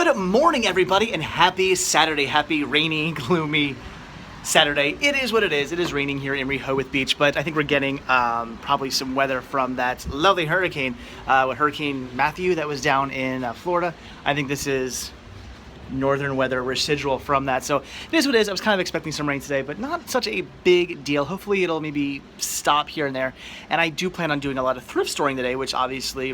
Good morning, everybody, and happy Saturday. Happy rainy, gloomy Saturday. It is what it is. It is raining here in Rehoboth Beach, but I think we're getting probably some weather from that lovely hurricane, Hurricane Matthew that was down in Florida. I think this is northern weather residual from that. So it is what it is. I was kind of expecting some rain today, but not such a big deal. Hopefully it'll maybe stop here and there. And I do plan on doing a lot of thrift storing today, which obviously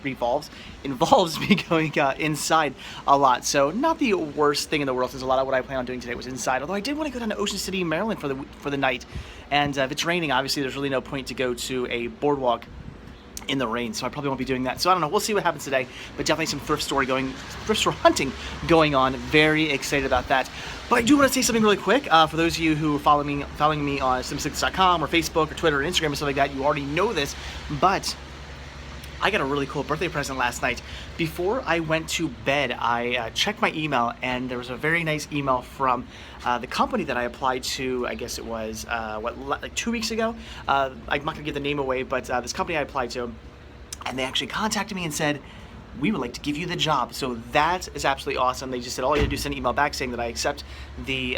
involves me going inside a lot. So not the worst thing in the world, since a lot of what I plan on doing today was inside. Although I did want to go down to Ocean City, Maryland for the night. And if it's raining, obviously there's really no point to go to a boardwalk in the rain, so I probably won't be doing that. So I don't know, we'll see what happens today, but definitely some thrift store hunting going on. Very excited about that. But I do want to say something really quick. For those of you who are following me on Sim6.com or Facebook or Twitter or Instagram and stuff like that, you already know this, but I got a really cool birthday present last night. Before I went to bed, I checked my email, and there was a very nice email from the company that I applied to. I guess it was like 2 weeks ago. I'm not gonna give the name away, but this company I applied to, and they actually contacted me and said, we would like to give you the job. So that is absolutely awesome. They just said all you have to do is send an email back saying that I accept the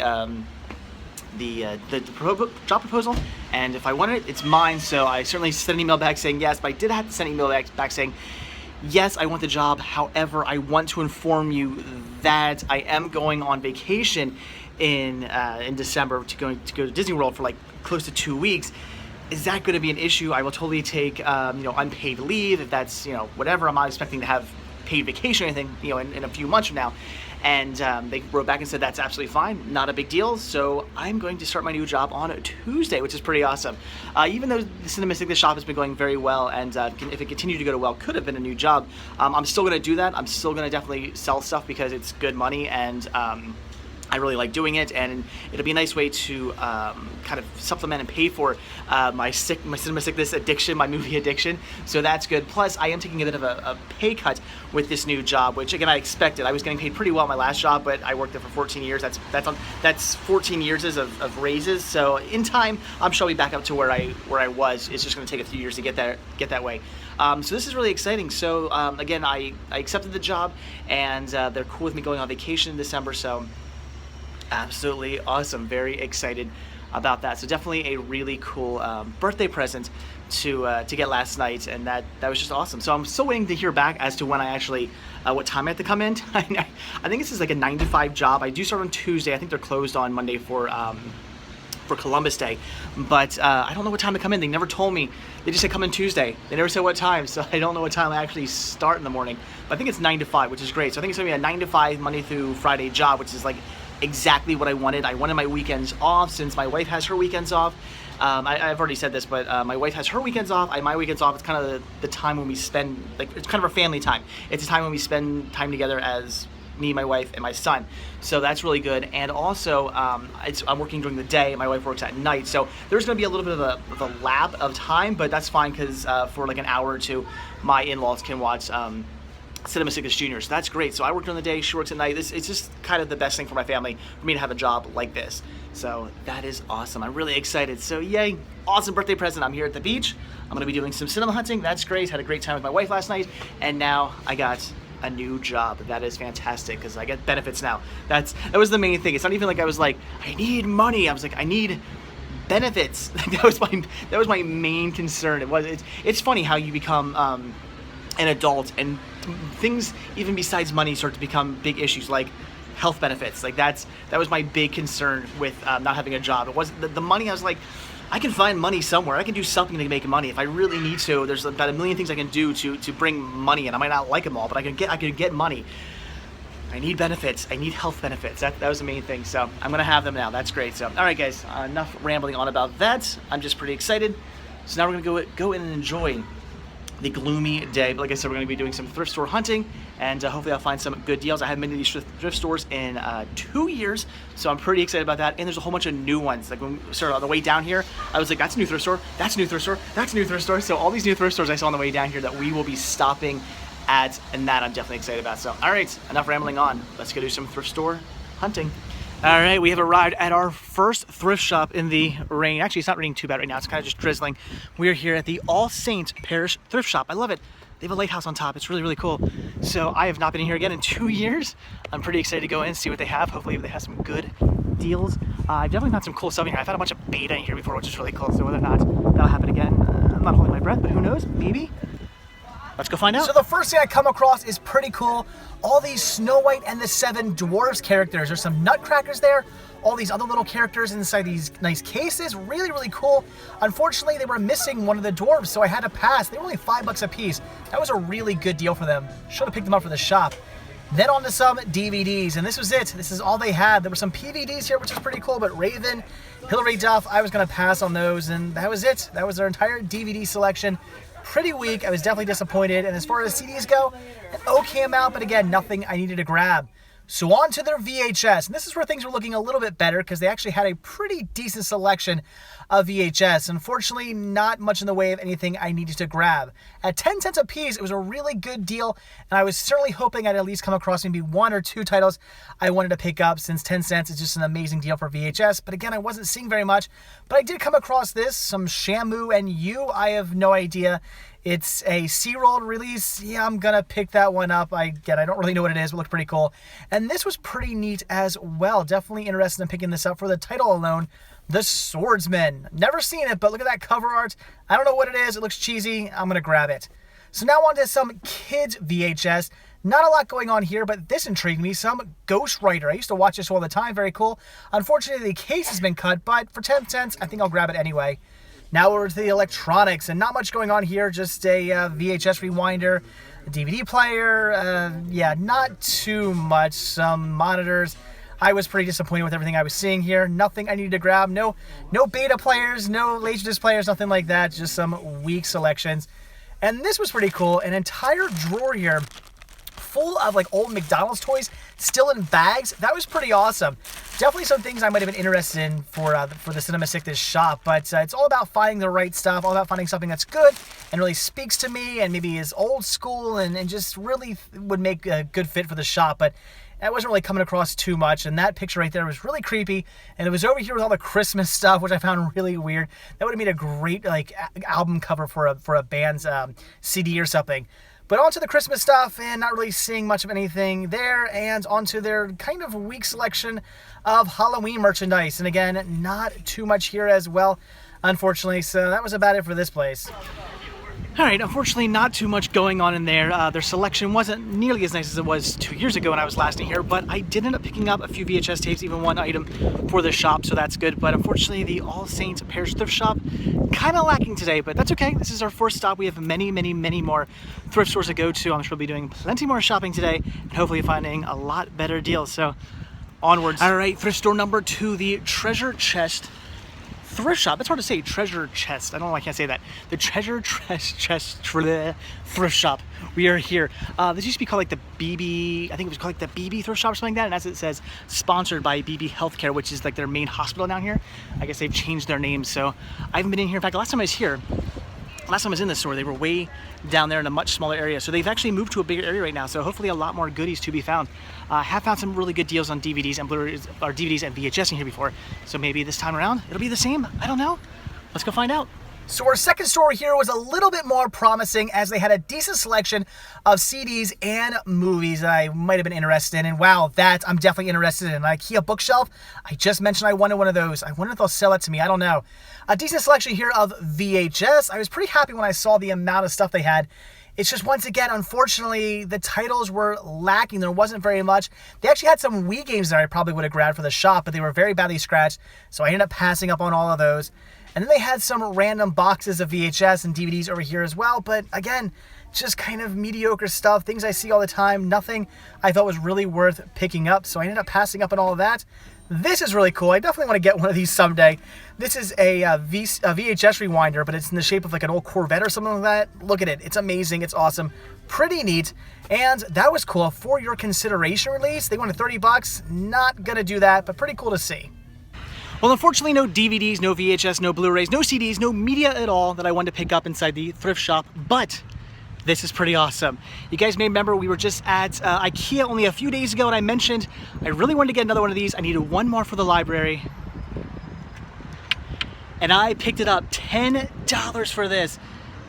job proposal, and if I want it, it's mine. So I certainly sent an email back saying yes, but I did have to send an email back saying, yes, I want the job. However, I want to inform you that I am going on vacation in December to go to Disney World for like close to 2 weeks. Is that going to be an issue? I will totally take unpaid leave if that's whatever. I'm not expecting to have paid vacation or anything in a few months from now. And they wrote back and said that's absolutely fine, not a big deal. So I'm going to start my new job on Tuesday, which is pretty awesome. Even though the Cinemastic shop has been going very well, and if it continued to go well, could have been a new job. I'm still going to do that. I'm still going to definitely sell stuff because it's good money, and I really like doing it, and it'll be a nice way to kind of supplement and pay for my cinema sickness addiction, my movie addiction. So that's good. Plus, I am taking a bit of a pay cut with this new job, which again I expected. I was getting paid pretty well my last job, but I worked there for 14 years. That's 14 years of raises. So in time, I'm sure I'll be back up to where I was. It's just going to take a few years to get that way. So this is really exciting. So again, I accepted the job, and they're cool with me going on vacation in December. So absolutely awesome. Very excited about that. So definitely a really cool birthday present to get last night, and that was just awesome. So I'm still waiting to hear back as to when I actually what time I have to come in. I think this is like a 9 to 5 job. I do start on Tuesday. I think they're closed on Monday for Columbus Day, but I don't know what time to come in. They never told me. They just said come in Tuesday. They never said what time, so I don't know what time I actually start in the morning. But I think it's 9 to 5, which is great. So I think it's gonna be a 9 to 5 Monday through Friday job, which is like exactly what I wanted. I wanted my weekends off, since my wife has her weekends off. I've already said this, but my wife has her weekends off. My weekends off. It's kind of the time when we spend, it's kind of our family time. It's a time when we spend time together as me, my wife, and my son. So that's really good. And also, I'm working during the day. My wife works at night. So there's going to be a little bit of a lap of time, but that's fine because for like an hour or two, my in-laws can watch Cinema Sickness Junior. So that's great. So I work during the day, she works at night. It's just kind of the best thing for my family, for me to have a job like this. So that is awesome. I'm really excited. So yay, awesome birthday present. I'm here at the beach. I'm going to be doing some cinema hunting. That's great. Had a great time with my wife last night. And now I got a new job. That is fantastic because I get benefits now. That was the main thing. It's not even like I was like, I need money. I was like, I need benefits. That was my main concern. It's funny how you become an adult and things even besides money start to become big issues, like health benefits. Like that was my big concern with not having a job. It wasn't the money. I was like, I can find money somewhere. I can do something to make money if I really need to. There's about a million things I can do to bring money in. I might not like them all, but I can get money. I need benefits. I need health benefits. That was the main thing. So I'm gonna have them now. That's great. So all right, guys, enough rambling on about that. I'm just pretty excited. So now we're gonna go in and enjoy the gloomy day. But like I said, we're going to be doing some thrift store hunting, and hopefully I'll find some good deals. I haven't been to these thrift stores in 2 years, so I'm pretty excited about that. And there's a whole bunch of new ones. Like when we started on the way down here, I was like, that's a new thrift store, that's a new thrift store, that's a new thrift store. So all these new thrift stores I saw on the way down here that we will be stopping at, and that I'm definitely excited about. So all right, enough rambling on. Let's go do some thrift store hunting. All right, we have arrived at our first thrift shop in the rain. Actually, it's not raining too bad right now. It's kind of just drizzling. We're here at the All Saints Parish thrift shop. I love it. They have a lighthouse on top. It's really, really cool. So I have not been in here again in 2 years. I'm pretty excited to go in and see what they have. Hopefully they have some good deals. I've definitely found some cool stuff in here. I've had a bunch of beta in here before, which is really cool. So whether or not that'll happen again, I'm not holding my breath, but who knows? Maybe. Let's go find out. So the first thing I come across is pretty cool. All these Snow White and the Seven Dwarfs characters. There's some nutcrackers there. All these other little characters inside these nice cases. Really, really cool. Unfortunately, they were missing one of the dwarves, so I had to pass. They were only $5 a piece. That was a really good deal for them. Should have picked them up for the shop. Then on to some DVDs, and this was it. This is all they had. There were some PVDs here, which is pretty cool, but Raven, Hilary Duff, I was going to pass on those, and that was it. That was their entire DVD selection. Pretty weak. I was definitely disappointed. And as far as CDs go, an okay amount, but again, nothing I needed to grab. So on to their VHS. And this is where things were looking a little bit better because they actually had a pretty decent selection of VHS. Unfortunately, not much in the way of anything I needed to grab. At 10 cents a piece, it was a really good deal. And I was certainly hoping I'd at least come across maybe 1 or 2 titles I wanted to pick up since 10 cents is just an amazing deal for VHS. But again, I wasn't seeing very much. But I did come across this, some Shamu and You. I have no idea. It's a C-roll release. Yeah, I'm going to pick that one up. I don't really know what it is, but it looked pretty cool. And this was pretty neat as well. Definitely interested in picking this up for the title alone, The Swordsman. Never seen it, but look at that cover art. I don't know what it is. It looks cheesy. I'm going to grab it. So now on to some kids VHS. Not a lot going on here, but this intrigued me. Some Ghost Rider. I used to watch this all the time. Very cool. Unfortunately, the case has been cut, but for 10 cents, I think I'll grab it anyway. Now we're to the electronics, and not much going on here, just a VHS rewinder, a DVD player, yeah, not too much, some monitors. I was pretty disappointed with everything I was seeing here. Nothing I needed to grab, no beta players, no Laserdisc players, nothing like that, just some weak selections. And this was pretty cool, an entire drawer here full of like old McDonald's toys still in bags. That was pretty awesome. Definitely some things I might have been interested in for the Cinema Sickness shop, but it's all about finding the right stuff, all about finding something that's good and really speaks to me and maybe is old school and just really would make a good fit for the shop. But I wasn't really coming across too much, and that picture right there was really creepy, and it was over here with all the Christmas stuff, which I found really weird. That would have made a great like album cover for a band's CD or something. But onto the Christmas stuff, and not really seeing much of anything there, and onto their kind of weak selection of Halloween merchandise. And again, not too much here as well, unfortunately. So that was about it for this place. All right, unfortunately, not too much going on in there. Their selection wasn't nearly as nice as it was 2 years ago when I was last in here, but I did end up picking up a few VHS tapes, even one item for the shop, so that's good. But unfortunately, the All Saints Parish thrift shop, kind of lacking today, but that's okay. This is our first stop. We have many, many, many more thrift stores to go to. I'm sure we'll be doing plenty more shopping today, and hopefully finding a lot better deals. So onwards. All right, thrift store number 2, the Treasure Chest thrift shop. It's hard to say, treasure chest. I don't know why I can't say that. The Treasure Chest thrift shop. We are here. This used to be called like the BB, I think it was called like the BB thrift shop or something like that. And as it says, sponsored by BB Healthcare, which is like their main hospital down here. I guess they've changed their name. So I haven't been in here. In fact, the last time I was here, last time I was in this store, they were way down there in a much smaller area. So they've actually moved to a bigger area right now. So hopefully a lot more goodies to be found. Have found some really good deals on DVDs and Blu-rays, or DVDs and VHS in here before. So maybe this time around, it'll be the same. I don't know. Let's go find out. So our second store here was a little bit more promising as they had a decent selection of CDs and movies that I might have been interested in. And wow, that I'm definitely interested in. An IKEA bookshelf. I just mentioned I wanted one of those. I wonder if they'll sell it to me. I don't know. A decent selection here of VHS. I was pretty happy when I saw the amount of stuff they had. It's just, once again, unfortunately, the titles were lacking. There wasn't very much. They actually had some Wii games that I probably would have grabbed for the shop, but they were very badly scratched, so I ended up passing up on all of those. And then they had some random boxes of VHS and DVDs over here as well, but again, just kind of mediocre stuff, things I see all the time, nothing I thought was really worth picking up, so I ended up passing up on all of that. This is really cool. I definitely want to get one of these someday. This is a VHS rewinder, but it's in the shape of like an old Corvette or something like that. Look at it. It's amazing. It's awesome. Pretty neat. And that was cool. For your consideration release, they wanted $30. Not going to do that, but pretty cool to see. Well, unfortunately, no DVDs, no VHS, no Blu-rays, no CDs, no media at all that I wanted to pick up inside the thrift shop, but This is pretty awesome. You guys may remember we were just at IKEA only a few days ago, and I mentioned I really wanted to get another one of these. I needed one more for the library. And I picked it up, $10 for this.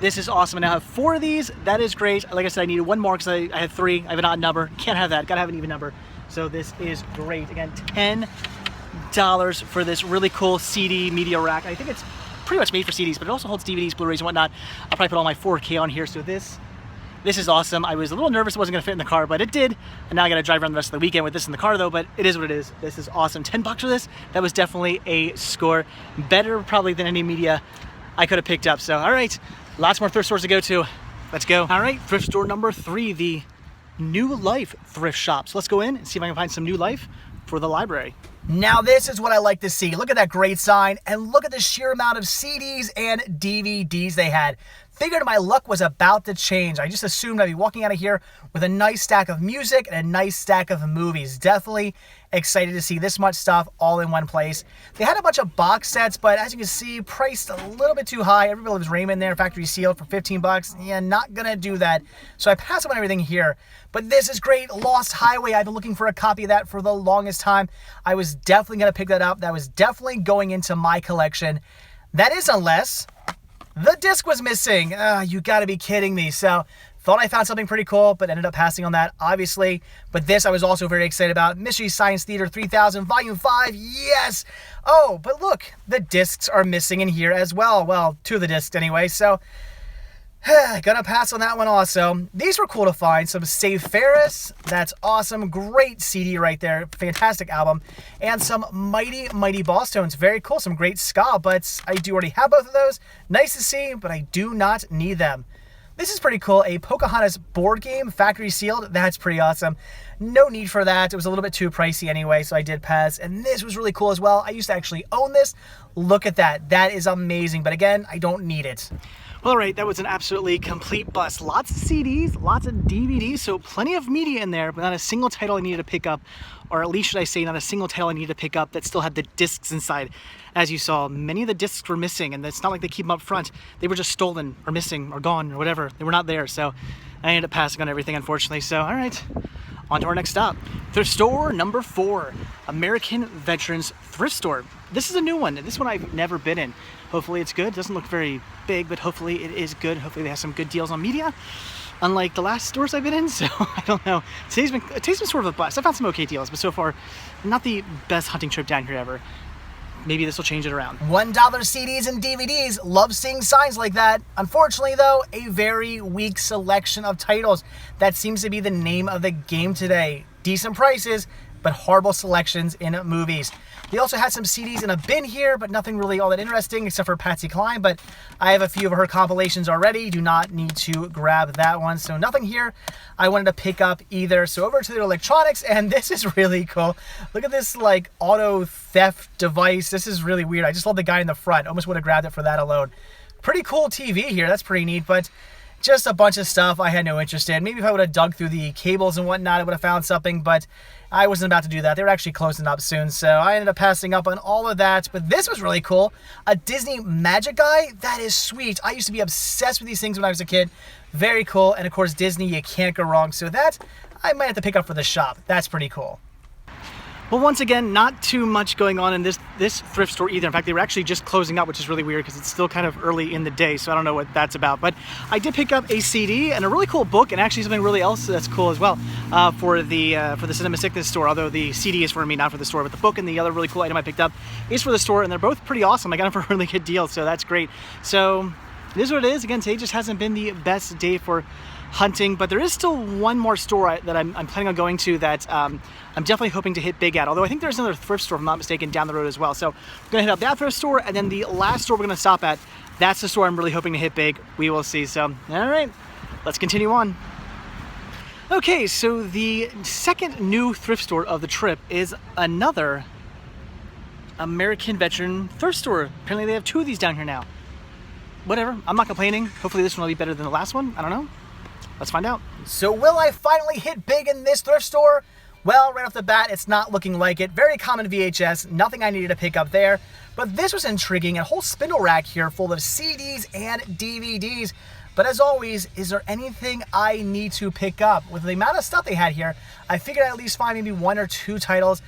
This is awesome. And I have 4 of these. That is great. Like I said, I needed one more because I had 3. I have an odd number. Can't have that. Gotta have an even number. So this is great. Again, $10 for this really cool CD media rack. I think it's pretty much made for CDs, but it also holds DVDs, Blu-rays, and whatnot. I'll probably put all my 4K on here. So this is awesome. I was a little nervous it wasn't gonna fit in the car, but it did. And now I gotta drive around the rest of the weekend with this in the car though, but it is what it is. This is awesome. $10 for this, that was definitely a score. Better probably than any media I could have picked up. So, all right, lots more thrift stores to go to. Let's go. All right, thrift store number 3, the New Life thrift shop. So let's go in and see if I can find some New Life for the library. Now this is what I like to see. Look at that great sign and look at the sheer amount of CDs and DVDs they had. Figured my luck was about to change. I just assumed I'd be walking out of here with a nice stack of music and a nice stack of movies. Definitely excited to see this much stuff all in one place. They had a bunch of box sets, but as you can see, priced a little bit too high. Everybody loves Raymond there, factory sealed for 15 bucks. Yeah, not gonna do that. So I passed up on everything here. But this is great. Lost Highway. I've been looking for a copy of that for the longest time. I was definitely gonna pick that up. That was definitely going into my collection. That is unless the disc was missing. You gotta be kidding me. So thought I found something pretty cool, but ended up passing on that, obviously. But this I was also very excited about. Mystery Science Theater 3000, Volume 5, yes! Oh, but look, the discs are missing in here as well. Well, 2 of the discs anyway, so gonna pass on that one also. These were cool to find. Some Save Ferris, that's awesome. Great CD right there, fantastic album. And some Mighty Mighty Boss Tones, very cool. Some great ska, but I do already have both of those. Nice to see, but I do not need them. This is pretty cool, a Pocahontas board game, factory sealed. That's pretty awesome. No need for that. It was a little bit too pricey anyway, so I did pass. And this was really cool as well. I used to actually own this. Look at that. That is amazing. But again, I don't need it. Well, all right, that was an absolutely complete bust. Lots of CDs, lots of DVDs, so plenty of media in there, but not a single title I needed to pick up, or at least should I say, not a single title I needed to pick up that still had the discs inside. As you saw, many of the discs were missing, and it's not like they keep them up front. They were just stolen, or missing, or gone, or whatever. They were not there, so I ended up passing on everything, unfortunately. So, all right, on to our next stop. Thrift store number 4, American Veterans Thrift Store. This is a new one. This one I've never been in. Hopefully it's good. It doesn't look very big, but hopefully it is good. Hopefully they have some good deals on media, unlike the last stores I've been in. So I don't know. Today's been sort of a bust. I found some okay deals, but so far, not the best hunting trip down here ever. Maybe this will change it around. $1 CDs and DVDs. Love seeing signs like that. Unfortunately, though, a very weak selection of titles. That seems to be the name of the game today. Decent prices, but horrible selections in movies. They also had some CDs in a bin here, but nothing really all that interesting except for Patsy Cline, but I have a few of her compilations already. Do not need to grab that one, so nothing here I wanted to pick up either. So over to the electronics, and this is really cool. Look at this like auto theft device. This is really weird. I just love the guy in the front. Almost would have grabbed it for that alone. Pretty cool TV here. That's pretty neat, but just a bunch of stuff I had no interest in. Maybe if I would have dug through the cables and whatnot, I would have found something, but I wasn't about to do that. They were actually closing up soon, so I ended up passing up on all of that. But this was really cool. A Disney Magic Guy. That is sweet. I used to be obsessed with these things when I was a kid. Very cool. And of course, Disney, you can't go wrong. So that I might have to pick up for the shop. That's pretty cool. Well, once again, not too much going on in this thrift store either. In fact, they were actually just closing up, which is really weird because it's still kind of early in the day, so I don't know what that's about. But I did pick up a CD and a really cool book, and actually something really else that's cool as well for the Cinema Sickness store. Although the CD is for me, not for the store, but the book and the other really cool item I picked up is for the store, and they're both pretty awesome. I got them for a really good deal, so that's great. So it is what it is. Again, today just hasn't been the best day for hunting, but there is still one more store that I'm planning on going to that I'm definitely hoping to hit big at, although I think there's another thrift store, if I'm not mistaken, down the road as well. So I'm gonna hit up that thrift store, and then the last store we're gonna stop at, that's the store I'm really hoping to hit big. We will see. So all right, let's continue on. Okay, so the second new thrift store of the trip is another American Veteran thrift store. Apparently they have 2 of these down here now. Whatever, I'm not complaining. Hopefully this one will be better than the last one. I don't know. Let's find out. So will I finally hit big in this thrift store? Well, right off the bat, it's not looking like it. Very common VHS, nothing I needed to pick up there. But this was intriguing, a whole spindle rack here full of CDs and DVDs. But as always, is there anything I need to pick up? With the amount of stuff they had here, I figured I'd at least find maybe 1 or 2 titles,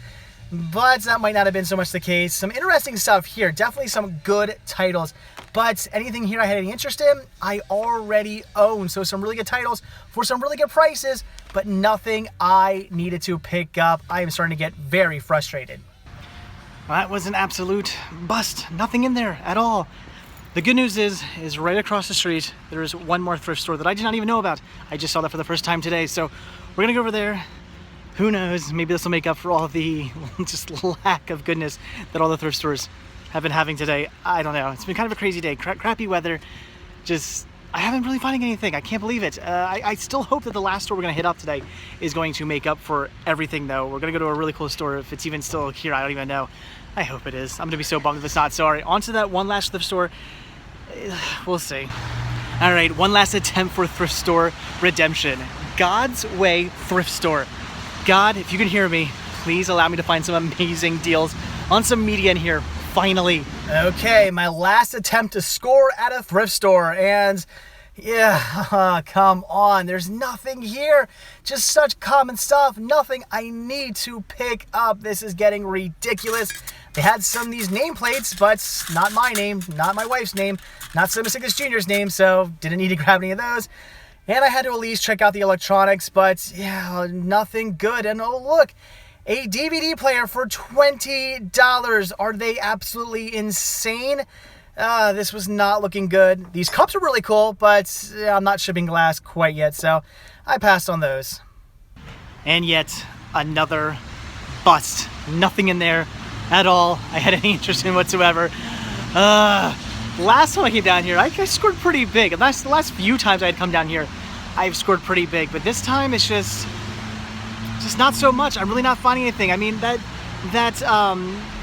but that might not have been so much the case. Some interesting stuff here, definitely some good titles, but anything here I had any interest in, I already own. So some really good titles for some really good prices, but nothing I needed to pick up. I am starting to get very frustrated. Well, that was an absolute bust. Nothing in there at all. The good news is right across the street, there's one more thrift store that I did not even know about. I just saw that for the first time today. So we're gonna go over there. Who knows, maybe this will make up for all the just lack of goodness that all the thrift stores have been having today. I don't know, it's been kind of a crazy day. Crappy weather, I haven't really finding anything. I can't believe it. I still hope that the last store we're gonna hit up today is going to make up for everything though. We're gonna go to a really cool store. If it's even still here, I don't even know. I hope it is. I'm gonna be so bummed if it's not. Sorry. On to that one last thrift store. We'll see. All right, one last attempt for thrift store redemption. God's Way Thrift Store. God, if you can hear me, please allow me to find some amazing deals on some media in here, finally. Okay, my last attempt to score at a thrift store, and yeah, come on, there's nothing here. Just such common stuff, nothing I need to pick up. This is getting ridiculous. They had some of these nameplates, but not my name, not my wife's name, not Cinema Sickness Jr.'s name, so didn't need to grab any of those. And I had to at least check out the electronics, but yeah, nothing good. And oh look, a DVD player for $20. Are they absolutely insane? This was not looking good. These cups are really cool, but I'm not shipping glass quite yet, so I passed on those. And yet another bust. Nothing in there at all I had any interest in whatsoever. Last time I came down here, I scored pretty big. The last few times I had come down here, I've scored pretty big, but this time it's just not so much. I'm really not finding anything. I mean, that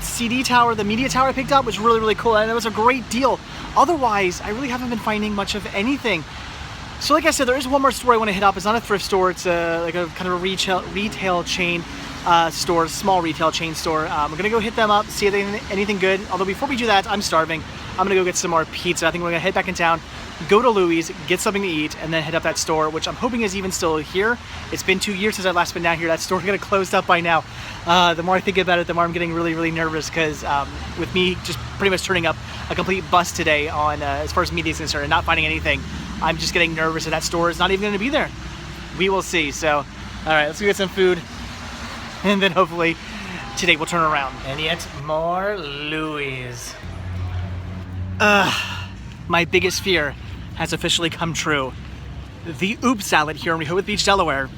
CD tower, the media tower I picked up was really, really cool, and it was a great deal. Otherwise, I really haven't been finding much of anything. So like I said, there is one more store I want to hit up. It's not a thrift store. It's like a kind of a retail chain store, small retail chain store. We're going to go hit them up, see if they have anything good. Although before we do that, I'm starving. I'm going to go get some more pizza. I think we're going to head back in town, go to Louis, get something to eat, and then head up that store, which I'm hoping is even still here. It's been 2 years since I last been down here. That store could have closed up by now. The more I think about it, the more I'm getting really, really nervous, because with me just pretty much turning up a complete bust today on as far as media is concerned and not finding anything, I'm just getting nervous that that store is not even going to be there. We will see. So, all right, let's go get some food, and then hopefully today will turn around. And yet more Louis. My biggest fear has officially come true. The Oops Salad here in Rehoboth Beach, Delaware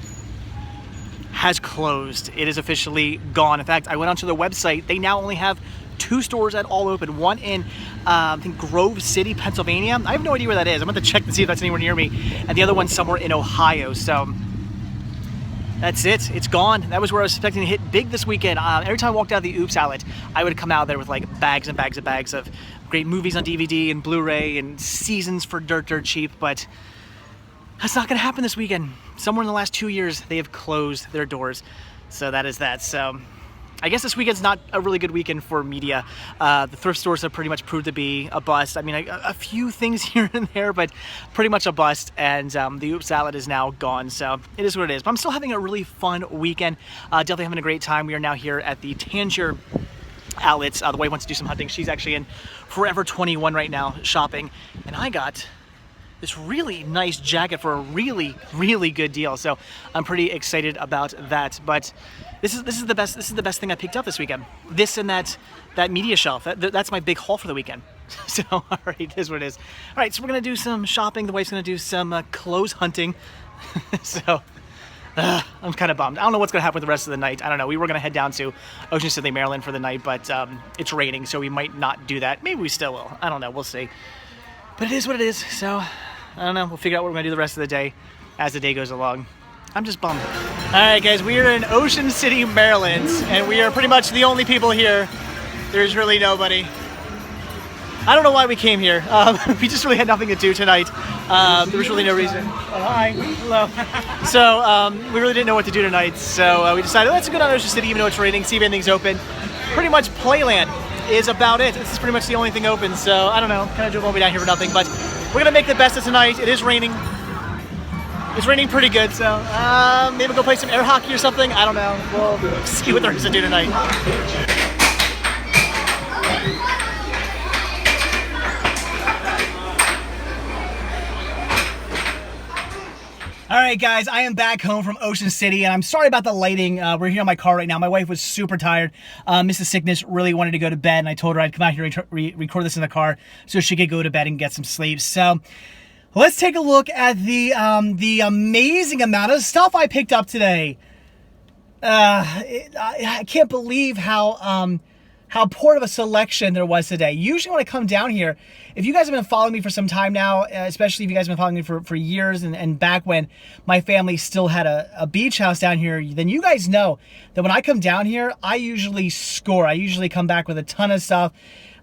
has closed. It is officially gone. In fact, I went onto the website. They now only have 2 stores at all open. One in, I think, Grove City, Pennsylvania. I have no idea where that is. I'm going to check to see if that's anywhere near me. And the other one's somewhere in Ohio. So that's it. It's gone. That was where I was expecting to hit big this weekend. Every time I walked out of the Oops Outlet, I would come out there with like bags and bags and bags of great movies on DVD and Blu-ray and seasons for dirt cheap. But that's not going to happen this weekend. Somewhere in the last 2 years, they have closed their doors. So that is that. So I guess this weekend's not a really good weekend for media. The thrift stores have pretty much proved to be a bust. I mean, a few things here and there, but pretty much a bust. And the Oops Salad is now gone. So it is what it is. But I'm still having a really fun weekend. Definitely having a great time. We are now here at the Tangier outlets. The wife wants to do some hunting. She's actually in Forever 21 right now shopping. And I got this really nice jacket for a really, really good deal. So I'm pretty excited about that. But this is the best thing I picked up this weekend. This and that media shelf. That's my big haul for the weekend. So all right, it is what it is. All right, so we're gonna do some shopping. The wife's gonna do some clothes hunting. So I'm kind of bummed. I don't know what's gonna happen with the rest of the night. I don't know. We were gonna head down to Ocean City, Maryland for the night, but it's raining, so we might not do that. Maybe we still will. I don't know. We'll see. But it is what it is. So I don't know. We'll figure out what we're gonna do the rest of the day as the day goes along. I'm just bummed. All right, guys, we are in Ocean City, Maryland, and we are pretty much the only people here. There's really nobody. I don't know why we came here. We just really had nothing to do tonight. There was really no reason. Oh, hi. Hello. So we really didn't know what to do tonight, so we decided let's go down to Ocean City even though it's raining, see if anything's open. Pretty much Playland is about it. This is pretty much the only thing open, so I don't know. Kind of drove all the way down here for nothing, but we're gonna make the best of tonight. It is raining. It's raining pretty good, so maybe go play some air hockey or something. I don't know. We'll see what there is to do tonight. All right, guys, I am back home from Ocean City, and I'm sorry about the lighting. We're here in my car right now. My wife was super tired. Mrs. Sickness really wanted to go to bed, and I told her I'd come out here and record this in the car so she could go to bed and get some sleep. So let's take a look at the amazing amount of stuff I picked up today. I can't believe how poor of a selection there was today. Usually when I come down here, if you guys have been following me for some time now, especially if you guys have been following me for years and back when my family still had a beach house down here, then you guys know that when I come down here, I usually score. I usually come back with a ton of stuff.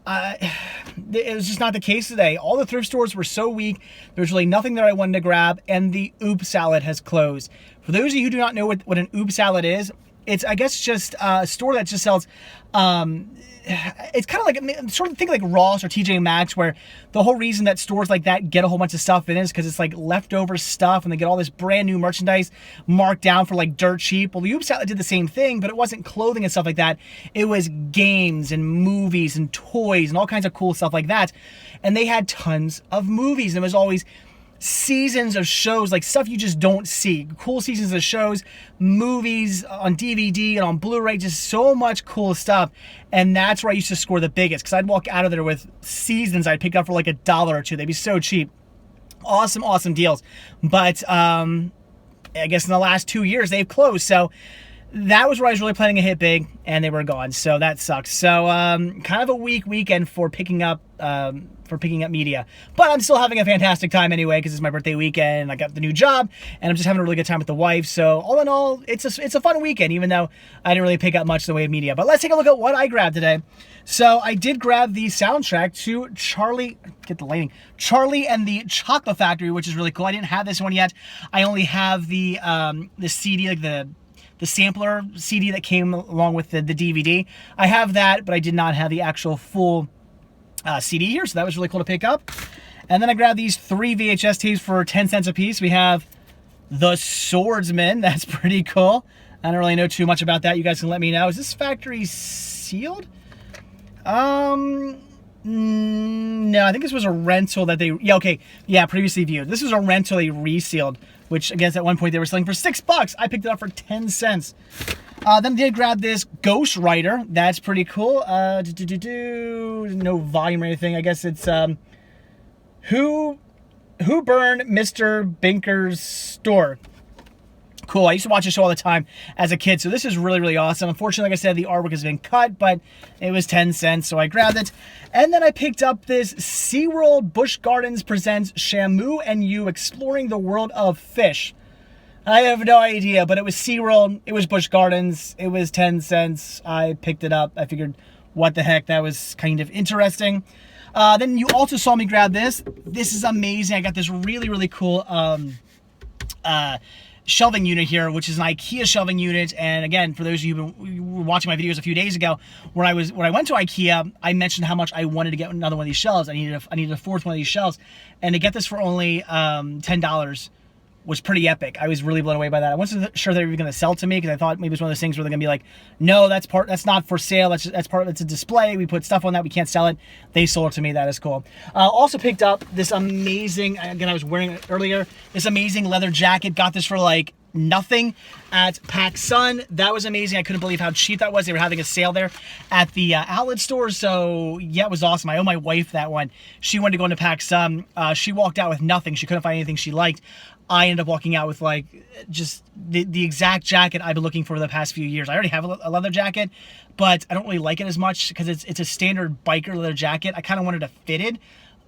It was just not the case today. All the thrift stores were so weak. There's really nothing that I wanted to grab, and the Oop Salad has closed. For those of you who do not know what an Oop Salad is, it's, I guess, just a store that just sells, it's kind of like, sort of think like Ross or TJ Maxx, where the whole reason that stores like that get a whole bunch of stuff in is because it's like leftover stuff and they get all this brand new merchandise marked down for like dirt cheap. Well, the Oop Salad did the same thing, but it wasn't clothing and stuff like that. It was games and movies and toys and all kinds of cool stuff like that. And they had tons of movies, and it was always seasons of shows, like stuff you just don't see. Cool seasons of shows, movies on DVD and on Blu-ray, just so much cool stuff. And that's where I used to score the biggest, because I'd walk out of there with seasons I'd pick up for like $1 or $2. They'd be so cheap. Awesome, awesome deals. But I guess in the last 2 years, they've closed. So that was where I was really planning to hit big, and they were gone. So that sucks. So kind of a weak weekend for picking up media, but I'm still having a fantastic time anyway because it's my birthday weekend. I got the new job, and I'm just having a really good time with the wife. So all in all, it's a fun weekend, even though I didn't really pick up much in the way of media. But let's take a look at what I grabbed today. So I did grab the soundtrack to Charlie and the Chocolate Factory, which is really cool. I didn't have this one yet. I only have the CD, like the sampler CD that came along with the DVD. I have that, but I did not have the actual full CD here, so that was really cool to pick up. And then I grabbed these 3 VHS tapes for 10 cents a piece. We have The Swordsman. That's pretty cool. I don't really know too much about that. You guys can let me know. Is this factory sealed? No, I think this was a rental that they... Yeah, okay. Yeah, previously viewed. This was a rental they resealed, which I guess at one point they were selling for $6. I picked it up for 10 cents. Then I did grab this Ghost Rider. That's pretty cool. No volume or anything. I guess it's Who Burned Mr. Binker's Store. Cool. I used to watch this show all the time as a kid, so this is really, really awesome. Unfortunately, like I said, the artwork has been cut, but it was 10 cents, so I grabbed it. And then I picked up this SeaWorld Busch Gardens presents Shamu and You Exploring the World of Fish. I have no idea, but it was SeaWorld, it was Busch Gardens, it was 10 cents. I picked it up. I figured, what the heck, that was kind of interesting. Then you also saw me grab this. This is amazing. I got this really, really cool shelving unit here, which is an IKEA shelving unit. And again, for those of you who were watching my videos a few days ago, when I went to IKEA, I mentioned how much I wanted to get another one of these shelves. I needed a fourth one of these shelves, and to get this for only $10 was pretty epic. I was really blown away by that. I wasn't sure they were going to sell to me because I thought maybe it was one of those things where they're going to be like, no, that's not for sale. That's part of it's a display. We put stuff on that. We can't sell it. They sold it to me. That is cool. Also picked up this amazing, again, I was wearing it earlier, this amazing leather jacket. Got this for like nothing at PacSun. That was amazing. I couldn't believe how cheap that was. They were having a sale there at the outlet store. So yeah, it was awesome. I owe my wife that one. She wanted to go into PacSun. She walked out with nothing. She couldn't find anything she liked. I ended up walking out with like just the exact jacket I've been looking for the past few years. I already have a leather jacket, but I don't really like it as much because it's a standard biker leather jacket. I kind of wanted a fitted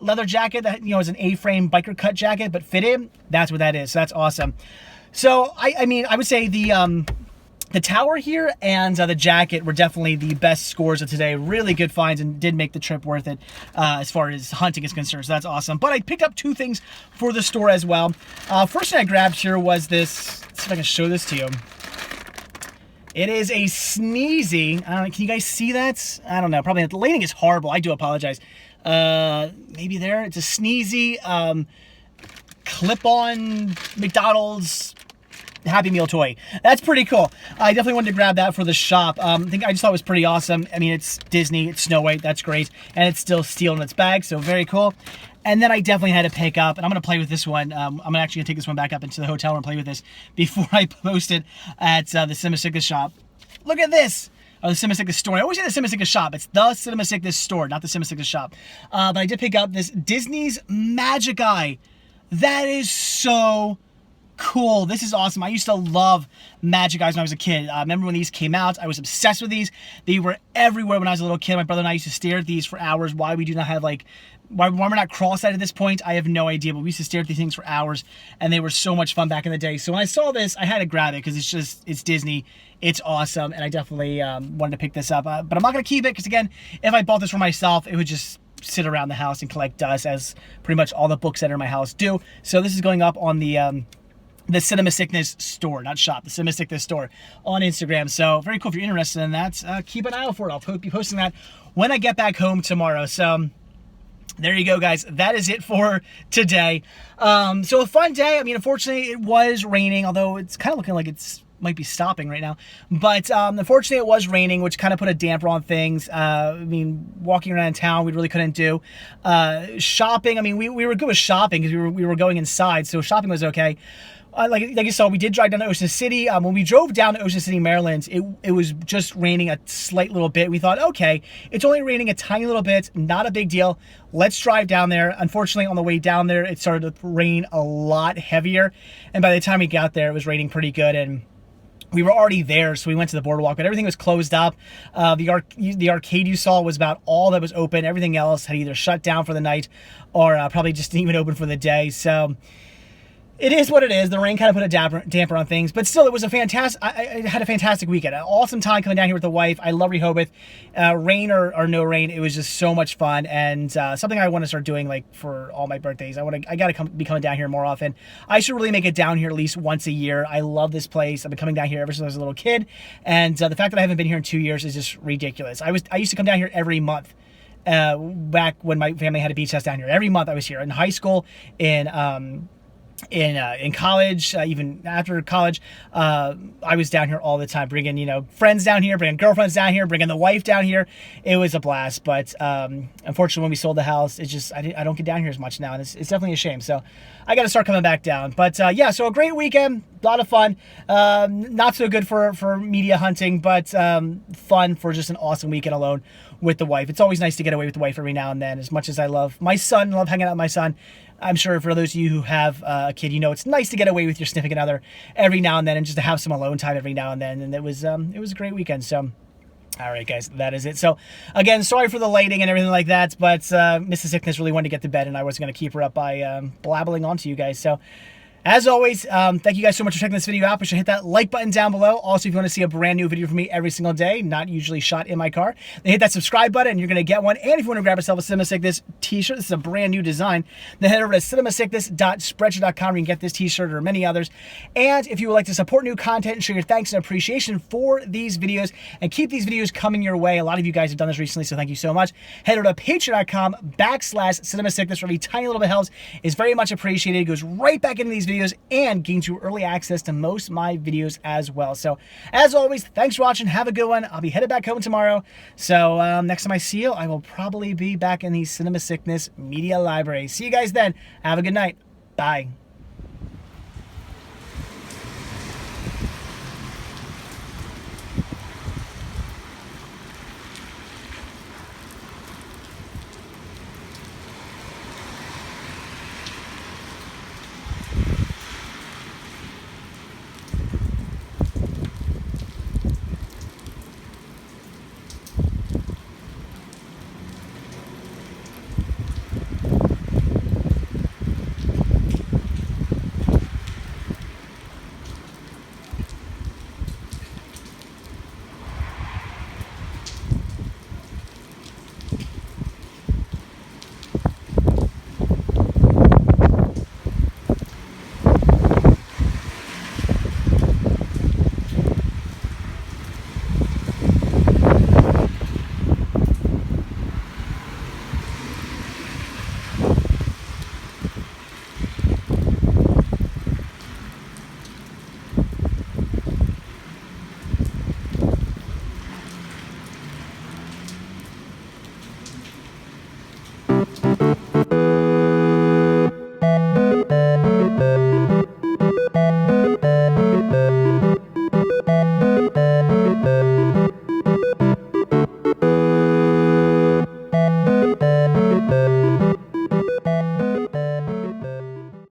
leather jacket that, you know, is an A-frame biker cut jacket, but fitted. That's what that is. So that's awesome. So I mean, I would say the tower here and the jacket were definitely the best scores of today. Really good finds and did make the trip worth it as far as hunting is concerned. So that's awesome. But I picked up 2 things for the store as well. First thing I grabbed here was this. Let's see if I can show this to you. It is a sneezy. Can you guys see that? I don't know. Probably not. The lighting is horrible. I do apologize. Maybe there. It's a sneezy clip-on McDonald's Happy Meal toy. That's pretty cool. I definitely wanted to grab that for the shop. I just thought it was pretty awesome. I mean, it's Disney, it's Snow White, that's great, and it's still steel in its bag, so very cool. And then I definitely had to pick up, and I'm going to play with this one. I'm actually going to take this one back up into the hotel and play with this before I post it at the Cinema Sickness shop. Look at this! Oh, the Cinema Sickness store. I always say the Cinema Sickness shop. It's the Cinema Sickness store, not the Cinema Sickness shop. But I did pick up this Disney's Magic Eye. That is so cool. This is awesome. I used to love Magic Eyes when I was a kid. I remember when these came out, I was obsessed with these. They were everywhere when I was a little kid. My brother and I used to stare at these for hours. Why we do not have why we're not cross-eyed at this point, I have no idea, but we used to stare at these things for hours, and they were so much fun back in the day. So when I saw this, I had to grab it because it's Disney. It's awesome, and I definitely wanted to pick this up. But I'm not going to keep it because, again, if I bought this for myself, it would just sit around the house and collect dust, as pretty much all the books that are in my house do. So this is going up on the Cinema Sickness store, not shop, the Cinema Sickness store on Instagram. So very cool. If you're interested in that, keep an eye out for it. I'll be posting that when I get back home tomorrow. So there you go, guys. That is it for today. So a fun day. I mean, unfortunately, it was raining, although it's kind of looking like might be stopping right now. But unfortunately, it was raining, which kind of put a damper on things. I mean, walking around town, we really couldn't do. Shopping, I mean, we were good with shopping because we were going inside, so shopping was okay. Like you saw, we did drive down to Ocean City. When we drove down to Ocean City, Maryland, it was just raining a slight little bit. We thought, okay, it's only raining a tiny little bit, not a big deal. Let's drive down there. Unfortunately, on the way down there, it started to rain a lot heavier. And by the time we got there, it was raining pretty good. And we were already there, so we went to the boardwalk, but everything was closed up. The arcade you saw was about all that was open. Everything else had either shut down for the night or probably just didn't even open for the day. So it is what it is. The rain kind of put a damper on things, but still, it was a fantastic. I had a fantastic weekend. An awesome time coming down here with the wife. I love Rehoboth. Rain or no rain, it was just so much fun, and something I want to start doing for all my birthdays. I gotta be coming down here more often. I should really make it down here at least once a year. I love this place. I've been coming down here ever since I was a little kid, and the fact that I haven't been here in 2 years is just ridiculous. I used to come down here every month. Back when my family had a beach house down here, every month I was here in high school, in college, even after college, I was down here all the time, bringing friends down here, bringing girlfriends down here, bringing the wife down here. It was a blast, but unfortunately, when we sold the house, it's just I don't get down here as much now, and it's definitely a shame. So I got to start coming back down. But yeah, so a great weekend, a lot of fun. Not so good for media hunting, but fun for just an awesome weekend alone with the wife. It's always nice to get away with the wife every now and then. As much as I love my son, love hanging out with my son, I'm sure for those of you who have a kid, it's nice to get away with your significant other every now and then, and just to have some alone time every now and then. And it was a great weekend. So, all right, guys, that is it. So, again, sorry for the lighting and everything like that, but Mrs. Sickness really wanted to get to bed, and I wasn't going to keep her up by blabbling on to you guys. So, as always, thank you guys so much for checking this video out. Be sure to hit that like button down below. Also, if you want to see a brand new video from me every single day, not usually shot in my car, then hit that subscribe button and you're going to get one. And if you want to grab yourself a Cinema Sickness t-shirt, this is a brand new design, then head over to cinemasickness.spreadshirt.com where you can get this t-shirt or many others. And if you would like to support new content and show your thanks and appreciation for these videos and keep these videos coming your way, a lot of you guys have done this recently, so thank you so much. Head over to patreon.com/cinemasickness where every tiny little bit helps is very much appreciated. It goes right back into these videos and gains you early access to most of my videos as well. So, as always, thanks for watching. Have a good one. I'll be headed back home tomorrow. So, next time I see you, I will probably be back in the Cinema Sickness Media Library. See you guys then. Have a good night. Bye.